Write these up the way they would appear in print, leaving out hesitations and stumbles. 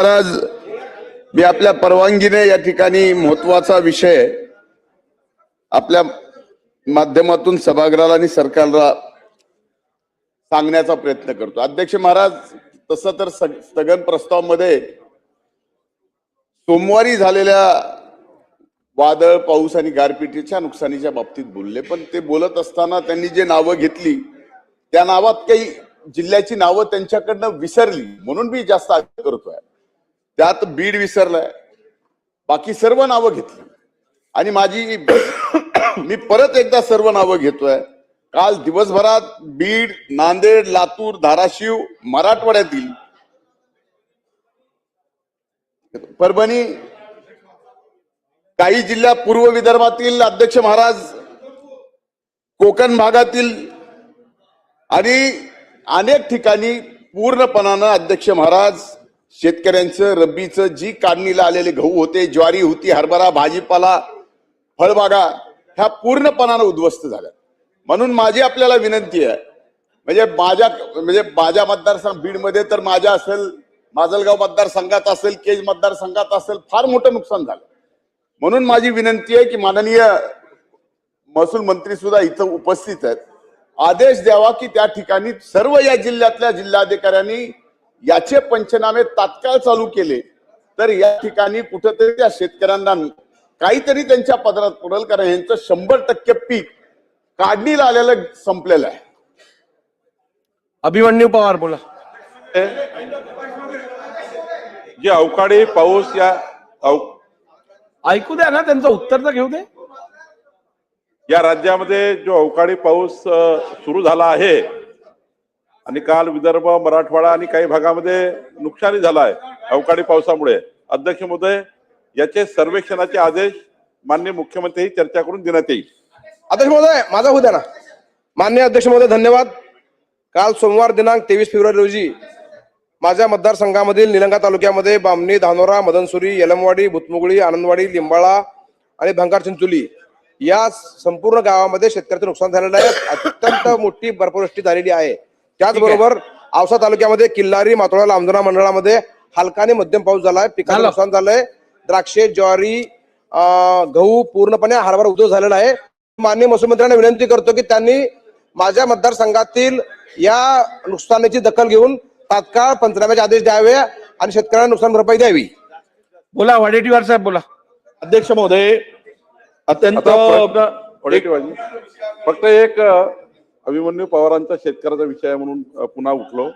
आज मी आपल्या परवानगीने या ठिकाणी महत्वाचा विषय आपल्या माध्यमातून सभागृहाला आणि सरकारला सांगण्याचा प्रयत्न करतो। अध्यक्ष महाराज, तसं तर स्थगन प्रस्तावामध्ये सोमवारी झालेल्या वादळ, पाऊस आणि गारपिटीच्या नुकसानीच्या बाबतीत बोलले, पण ते बोलत असताना त्यांनी जे नावं घेतली त्या नावात काही जिल्ह्याची नावं त्यांच्याकडनं विसरली, म्हणून मी जास्त आग्रह करतोय। त्यात बीड विसरलाय, बाकी सर्व नावं घेतली आणि मी परत एकदा सर्व नावं घेतोय। काल दिवसभरात बीड, नांदेड, लातूर, धाराशिव, मराठवाड्यातील परभणी, काही जिल्हा पूर्व विदर्भातील अध्यक्ष महाराज, कोकण भागातील आणि अनेक ठिकाणी पूर्णपणानं अध्यक्ष महाराज शेतकऱ्यांचं रब्बीचं जी काढणीला आलेले गहू होते, ज्वारी होती, हरभरा, भाजीपाला, फळबागा ह्या पूर्णपणानं उद्ध्वस्त झाल्या। म्हणून माझी आपल्याला विनंती आहे, म्हणजे माझ्या मतदारसंघ बीडमध्ये तर माझ्या असेल, माजलगाव मतदारसंघात असेल, केज मतदारसंघात असेल, फार मोठं नुकसान झालं। म्हणून माझी विनंती आहे की माननीय महसूल मंत्री सुद्धा इथं उपस्थित आहेत, आदेश द्यावा की त्या ठिकाणी सर्व या जिल्ह्यातल्या जिल्हाधिकाऱ्यांनी याचे पंचनामे तात्काळ चालू केले तर या ठिकाणी कुठेतरी त्या शेतकऱ्यांना काहीतरी त्यांच्या पदरात पडेल, कारण यांचं 100% पीक काढणीला आलेलं संपलेलं आहे। अभिमन्यू पवार बोला। जे अवकाळी पाऊस ऐकू द्या ना, त्यांचं उत्तर तर घेऊ दे। या राज्यामध्ये जो अवकाळी पाऊस सुरू झाला आहे आणि काल विदर्भ, मराठवाडा आणि काही भागामध्ये नुकसानी झालं आहे अवकाळी पावसामुळे, अध्यक्ष महोदय याचे सर्वेक्षणाचे आदेश माननीय मुख्यमंत्री चर्चा करून देण्यात येईल। अध्यक्ष महोदय, माझा होऊ द्या ना। माननीय अध्यक्ष महोदय, धन्यवाद। काल सोमवार दिनांक 23 फेब्रुवारी रोजी माझ्या मतदारसंघामधील निलंगा तालुक्यामध्ये बामणी, धानोरा, मदनसुरी, यलमवाडी, भुतमुगळी, आनंदवाडी, लिंबाळा आणि भंगार चिंचोली या संपूर्ण गावामध्ये शेतकऱ्याचं नुकसान झालेलं आहे। अत्यंत मोठी बर्फवृष्टी झालेली आहे। त्याचबरोबर औसा तालुक्यामध्ये किल्लारी, मातोळा, लांबदुरा मंडळामध्ये हलका आणि मध्यम पाऊस झालाय। पिकाचं नुकसान झालंय। द्राक्षे, ज्वारी, गहू, पूर्णपणे हरभरा उद्ध्वस्त झालेला आहे। माननीय महसूल मंत्र्यांना विनंती करतो की त्यांनी माझ्या मतदारसंघातील या नुकसानीची दखल घेऊन तात्काळ पंचनाम्याचे आदेश द्यावे आणि शेतकऱ्यांना नुकसान भरपाई द्यावी। बोला वडेट्टीवार साहेब बोला। अध्यक्ष महोदय, अत्यंत फक्त एक अभिमन्यू पवारांचा शेतकऱ्याचा विषय म्हणून पुन्हा उठलो।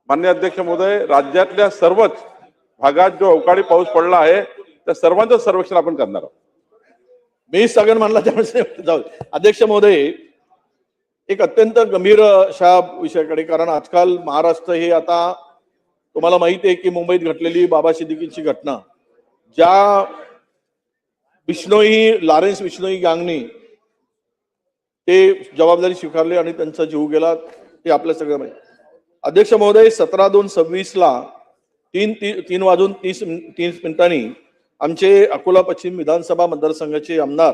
माननीय अध्यक्ष महोदय, राज्यातल्या सर्वच भागात जो अवकाळी पाऊस पडला आहे त्या सर्वांचं सर्वेक्षण आपण करणार आहोत। मी स्थगन मानला त्यामुळे जाऊ। अध्यक्ष महोदय, एक अत्यंत गंभीर अशा विषयाकडे, कारण आजकाल महाराष्ट्र हे आता तुम्हाला माहिती आहे की मुंबईत घडलेली बाबा सिद्दीकीची घटना, ज्या बिश्नोई, लॉरेन्स बिश्नोई गँगनी ते जबाबदारी स्वीकारली आणि त्यांचा जीव गेला, ते आपल्या सगळं माहिती। अध्यक्ष महोदय, 17/2/26 3:30 आमचे अकोला पश्चिम विधानसभा मतदारसंघाचे आमदार